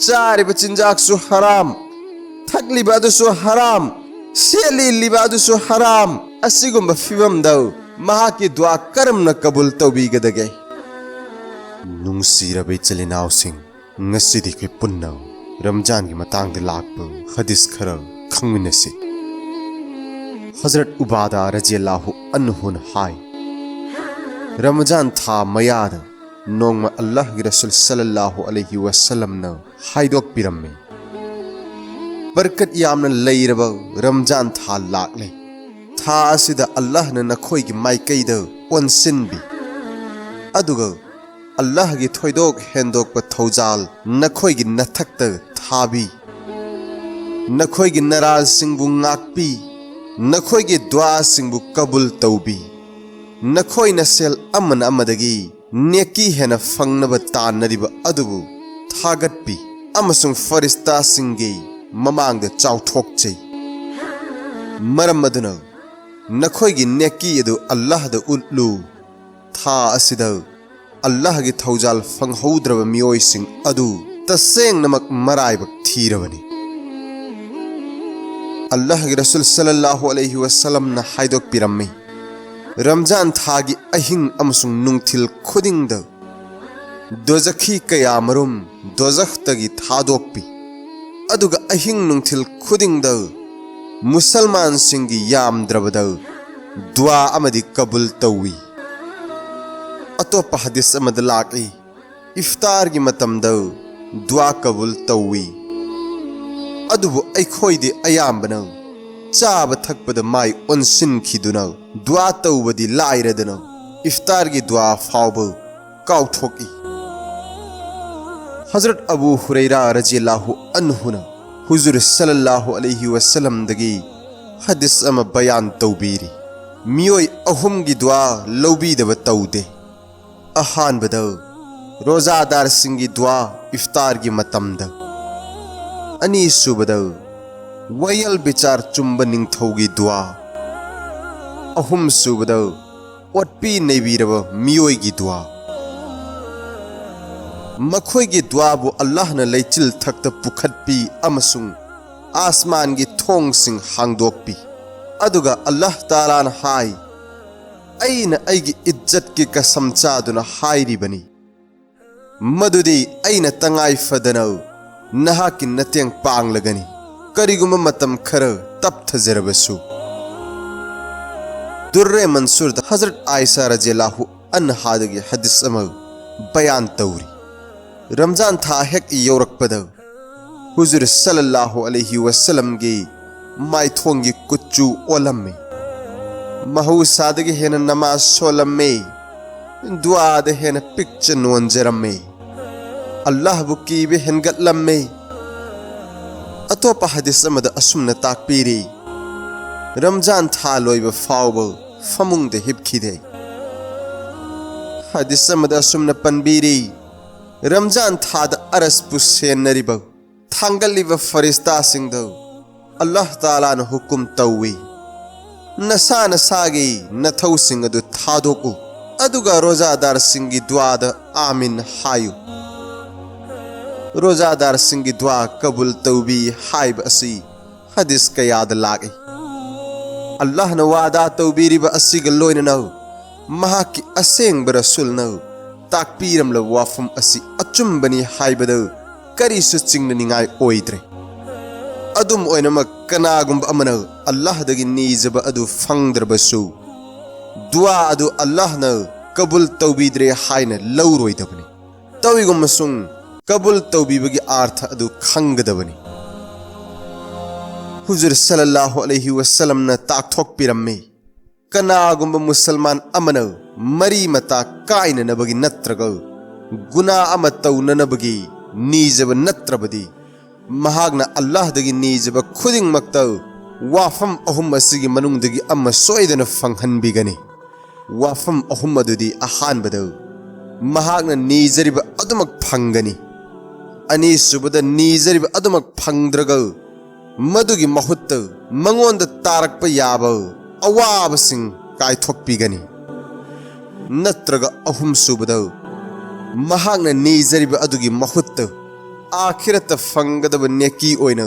चारिब चिंजाकसु हराम थकलिबा अदुसु हराम सेलिलिबा अदुसु हराम असिगुम्बा फिबमदौ महाकी दुआ करमना कबूल तौबीगदगे नुंगसीरबा इचलिनावसिंग ngasidi kwe punna रमजान की मतंग लाकपा हदीस खरा खंगमिनसी हजरत उबादा रज़ियल्लाहु अन्हु हाय रमजान था मयाद नोंगमा अल्लाह की रसूल सल्लल्लाहु अलैहि वसल्लम न हाइदोक पिरम्मे बरकत यामन लैरबा रमजान था लाकले था असिदा अल्लाह न नखोई की माइकैद ओनसिनबी अदुगा अल्लाह की थोइदोक हेंदोक प थौजाल नखोई की नथक्त थाबी नखोई की नराज सिंबु ngakpi नखोई की दुआ सिंबु कबूल तौबी नखोई नसेल अमन अमदगी नेकी हेना फंगनब तानरिब अदुबु थागतपी अमसुंग फरिस्ता सिंगे ममांग द चाउथोकचै मरम मदुना नखोई की नेकी यदु अल्लाह द उल्लू था असिदा अल्लाह की थौजाल फंगहौद्रब मियोइसिंग अदु तसेंग नमक मराइबक थीरबनी अल्लाह के रसूल सल्लल्लाहु अलैहि वसल्लम न हाइदोक पिरम्मी रमजान थागी अहिंग अमसुंग नुंगथिल खुदिंग द दोजखी कयामरुम दोजख तगी थादोकपी अदुगा अहिंग नुंगथिल खुदिंग द मुसलमान सिंगी यामद्रबद दुआ अमदी कबूल तौवी अतोप हदीस अमद लाकी इफ्तार की मतमद दुआ कबूल तौवी अदुबु ऐखोइदि अयाम्बना चाब थकपद माई ओनसिनखिदुना दुआ तौबदि लाइरदना इफ्तार की दुआ फावब काउथोकी हजरत अबू हुरैरा रज़ियल्लाहु अन्हु न हुजूर सल्लल्लाहु अलैहि वसल्लम दगी हदीस अम बयान तौबीरी मियोय अहुम की दुआ लौबीदब तौदे अहानबद रोजादार सिंगी दुआ इफ्तार की मतमद अनीसुबद वयल बिचार चुंब निंगथौगी दुआ अहुम सुबद ओटपी नैबीरब मियोय की दुआ मखोय की दुआबु अल्लाह न लैचिल थक्त पुखटपी अमसुंग आसमान की थोंग सिंग हांगदोकपी अदुगा अल्लाह ताला न हाय अइना अइगी इज्जत की कसम चादुना हायरिबनी मदुदी अइना तंगाई फदना नहा की नत्यंग पांगलगनी करिगुम मतम खर तब थजरबसु दुर्रे मंसूर द हजरत आयशा रज़ियल्लाहु अन्हा दगी हदीस अम बयान तौरी रमजान था हेक यौरकपद हुजूर सल्लल्लाहु अलैहि वसल्लम गी माइथोंगी कुच्चू ओलम्मे महूसादगी हेन नमाज सोलम्मे दुआद हेन पिक्च नोंजरम्मे अल्लाह बुकी बे हेनगतलम्मे अतोप हदीस अमद असुमन ताकपीरी रमजान था लोइब फावब फमुंग दे हिपखिदे हदीस अमद असुमन पनबीरी रमजान था द अरस पुसेनरिब थांगलिब फरिस्ता सिंगद अल्लाह ताला न हुकुम तौवी नसा नसागी नथौ सिंग अदु थादोकु अदुगा रोजादार सिंगी दुआद आमीन हायु रोजादार सिंगी दुआ कबूल तौबी हाइब असी हदीस का याद लागे अल्लाह न वादा तौबीरिब असीग लोइन नौ महा की असेंग रसूल नौ ताकपीरम ल वाफम असी अचुंबनी हाइबद करिसु चिंगनिंगाय ओइद्रे अदुम ओइनमक कनागुम अमन अल्लाह दगी नीजब अदु फंगद्रबसु दुआ अदु अल्लाह न कबूल तौबीद्रे हाइन लौरोइदबनी तविगुम सुंग कबूल तौबीबगी अर्थ अदु खंगदबनी हुजूर सल्लल्लाहु अलैहि वसल्लम न ताकथोक पिरम्मे कनागुम मुसलमान अमन मरी मता काइन नबगी नत्रग गुना अम तौननबगी नीजब नत्रबदी महागना अल्लाह दगी नीजब खुदिंग मक्त वाफम अहुम असिगी मनुंगदगी अम सोइदन फंगहनबिगनी वाफम अहुम अदुदी अहानबद महागना नीजरिब अदुमक फंगनी अनीसुबद नीजरिब अदुमक फंगद्रग मदुगी महुत्त मंगोंद तारकप याब अवाबसिंग कायथोकपिगनी नत्रग अहुम सुबद महागना नीजरिब अदुगी महुत्त आखिरत फंगदब नेकी ओइना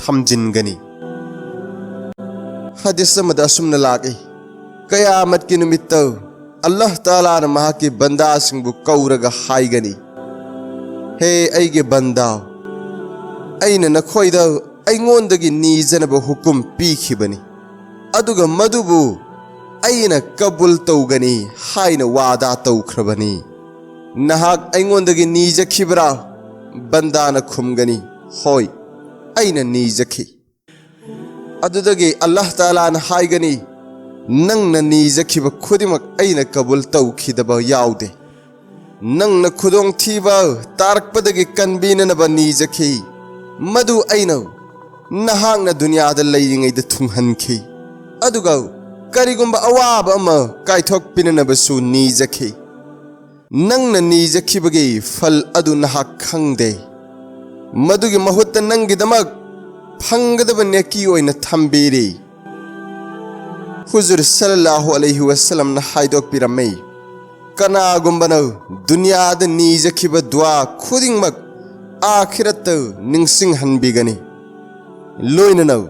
थमजिनगनी हदीस अमदा असुमना लागे कयामत की नुमित्त अल्लाह ताला न महा के बंदा सिंबु कौरगा हाइगनी हे ऐगे बंदा ऐना नखोइदा ऐंगोंदगी नीजनबा हुकुम पीखिबनी अदुगा मदुबु ऐना कबुल तौगनी हाइना वादा तौख्रबनी नहाक ऐंगोंदगी नीजखिब्रा बंदा न खुमगनी होय ऐना नीजखि अदुदगी अल्लाह ताला न हाइगनी नंगना नीजखिबा खुदिमक ऐना कबुल तौखिदबा याउदे नंगना खुदोंग थीबा तारकपदगी कनबीननबा नीजखि मदु ऐना नहांगना दुनियादा लैरिङैदा थुंहनखि अदुगा करिगुंबा अवाब अमा कायथोकपिननबसु नीजखि नंगना नीजखिबगी फल अदु नहाक खंगदे मदुगी महुत्ता नंगिदमक फंगदब नेकी ओइना थंबीरी हुजूर सल्लल्लाहु अलैहि वसल्लम न हाइदोकपिरमै कनागुंबना दुनियादा नीजखिबा दुआ खुदिंगमक आखिरत निंगसिंग हनबिगनी लोइननौ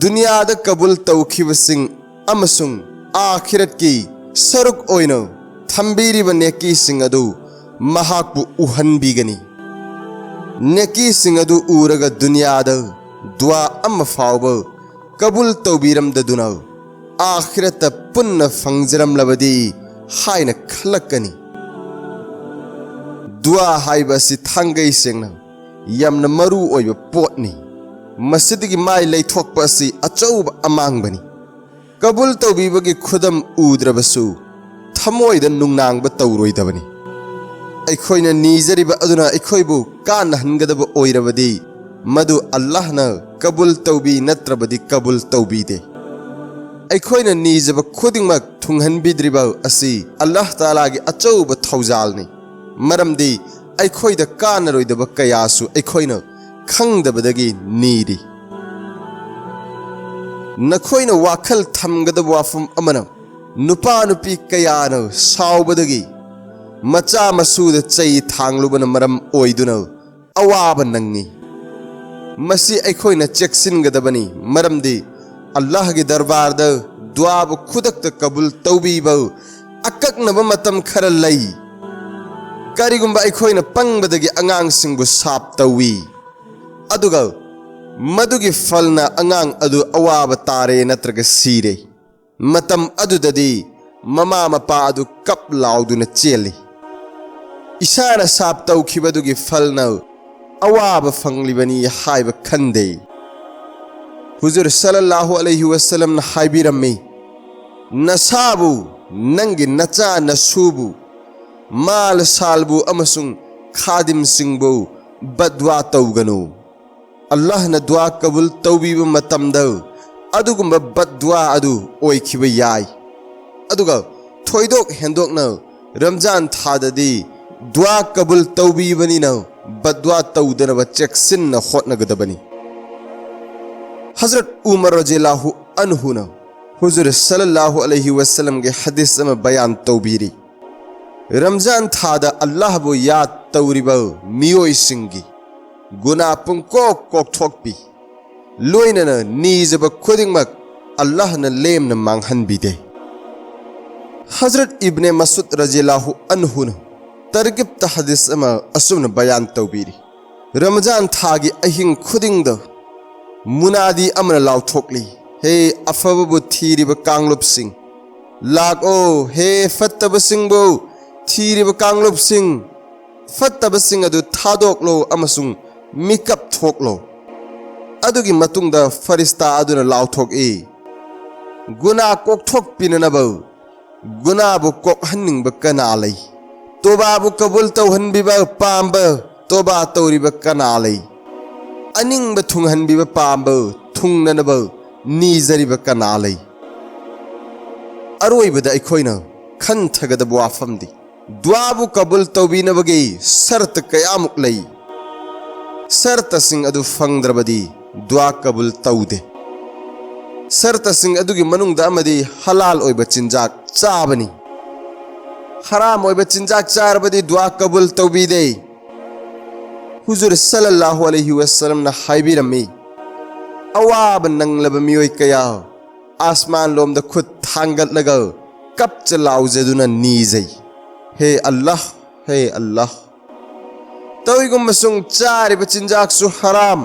दुनियादा कबूल तौखिबसिंग अमसुंग आखिरत की सरुक ओइनो थंबीरिबा नेकी सिंग अदु महाकपु उहनबिगनी नेकी सिंग अदु उरगा दुनियादा दुआ अम फावब कबूल तौबीरमददुना आखिरत पुन्ना फंगजरमलबदी हाइना खलकनी दुआ हाइबसि थांगै सेंगना यमना मरु ओइबा पोटनी मसिदगी माइ लैथोकपा असि अचौब अमांगबनी कबूल तौबीबगी खुदम उद्रबसु थमोइदा नुंगनांगबा तौरोइदबनी अखोइना नीजरिबा अदुना अखोइबु कानहनगदबा ओइरबदी मदु अल्लाहना कबूल तौबी नत्रबदी कबूल तौबीदे अखोइना नीजबा खुदिंगमक थुंहनबिद्रिबा असि अल्लाह तालागी अचौब थौजालनी मरमदी अखोइदा कानरोइदबा कयासु अखोइना खंगदबदगी नीरी नखोइना वाखल थमगदब वाफम अमना नुपा नुपी कयाना सावबदगी मचा मसूद चई थांगलुबना मरम ओइदुना अवाब नंगनी मसी अखोइना चेक्सिनगदबनी मरमदी अल्लाह के दरबार द दुआब खुदक कबूल तौबीबा अककनब मतम खर लई करिगुंबा अखोइना पंगबदगी अंगांगसिंगबु साप तौवी अदुगा मदुगी फलना अंगांग अदु अवाब तारे नत्रगा सीरे मतम अदुददी ममा मपा अदु कप लाउदुना चेली इशाना साप तौखिबदुगी फलना अवाब फंगलिबनी हाइब खंदे हुजूर सल्लल्लाहु अलैहि वसल्लम न हाइबिरम्मी नसाबु नंगी नचा नसूबु माल सालबु अमसुंग खादिम सिंगबु बदवा तौगनु अल्लाह न दुआ कबूल तौबीबु मतमद अदुगुंबा बदवा अदु ओइखिबा याय अदुगा थोइदोक हेंदोकन रमजान थाददी दुआ कबूल तौबीबनिन बदवा तौदनबा चेक्सिन होटनगदबनी हजरत उमर रज़ियल्लाहु अन्हु न हुजूर सल्लल्लाहु अलैहि वसल्लम के हदीस में बयान तौबीरी रमजान थादा अल्लाह बो याद तौरिबा मियोई सिंगी गुना पुंको कोकथोकपी लोइनन नीजब खुदिंगमक अल्लाह न लेम न मांगहनबिदे हजरत इब्ने मसूद रज़ियल्लाहु अन्हु न तरगिब त हदीस में असुम बयान तौबीरी रमजान थागी अहिंग खुदिंग मुनादी अमन लाउथोकली हे अफबबु थीरिब कांगलुपसिंग लाको हे फत्तबसिंगबु थीरिब कांगलुपसिंग फत्तबसिंग अदु थादोकलो अमसुंग मिकअप थोकलो अदुगी मतुंगदा फरिस्ता अदुना लाउथोकई गुना कोकथोक पिननब गुनाबु कोकहन्निंग कना लई तोबाबु कबूल तौहनबिबा पांब तोबा तौरिब कना लई अनिंग थुंगहनबिब पांब थुंगनब नीजरिब कना लई अरोइबदा अखोइना खनथगदब वाफमदी दुआबु कबूल तौबीनबगी शर्त कयामुक लई शर्त सिंग अदु फंगद्रबदी दुआ कबूल तौदे शर्त सिंग अदुगी मनुंगदा अमदी हलाल ओइबा चिंजाक चाबनी हराम ओइबा चिंजाक चारबदी दुआ कबूल तौबीदे हुजूर सल्लल्लाहु अलैहि वसल्लम ना हाइबिरमी अवाब नंगलब मियोय कया आसमान लोम द खुद थांगत लगा कप चलाउजेदुना नीजै हे अल्लाह तौइगुम मसुंग चारिब चिंजाकसु हराम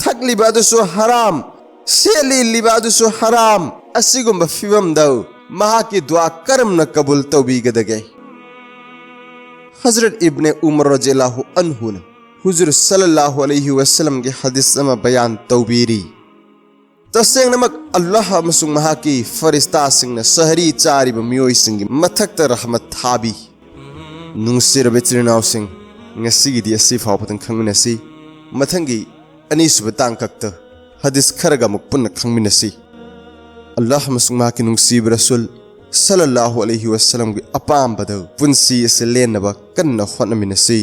थकलिबादुसु हराम सेलिलिबादुसु हराम असिगुम फिवम दौ महाकी दुआ करम न कबूल तौबीगदगे हजरत इब्ने उमर रज़ियल्लाहु अन्हु ने हुजूर सल्लल्लाहु अलैहि वसल्लम के हदीस में बयान तौबीरी तसेंगनमक अल्लाह अमसुंग महाकी फरिश्ता सिंह ने शहरी चारिब मियोय सिंह मथक्त रहमत थाबी नुंसिरबे चिरनाव Singh ngasigi디 asi fawpatang khangminasi mathangi ani suba tangkakta hadis kharaga mukpunna khangminasi Allah masungma ki nungsib rasul sallallahu alaihi wasallam gi apam bada punsi se lenaba kanna khotnaminasi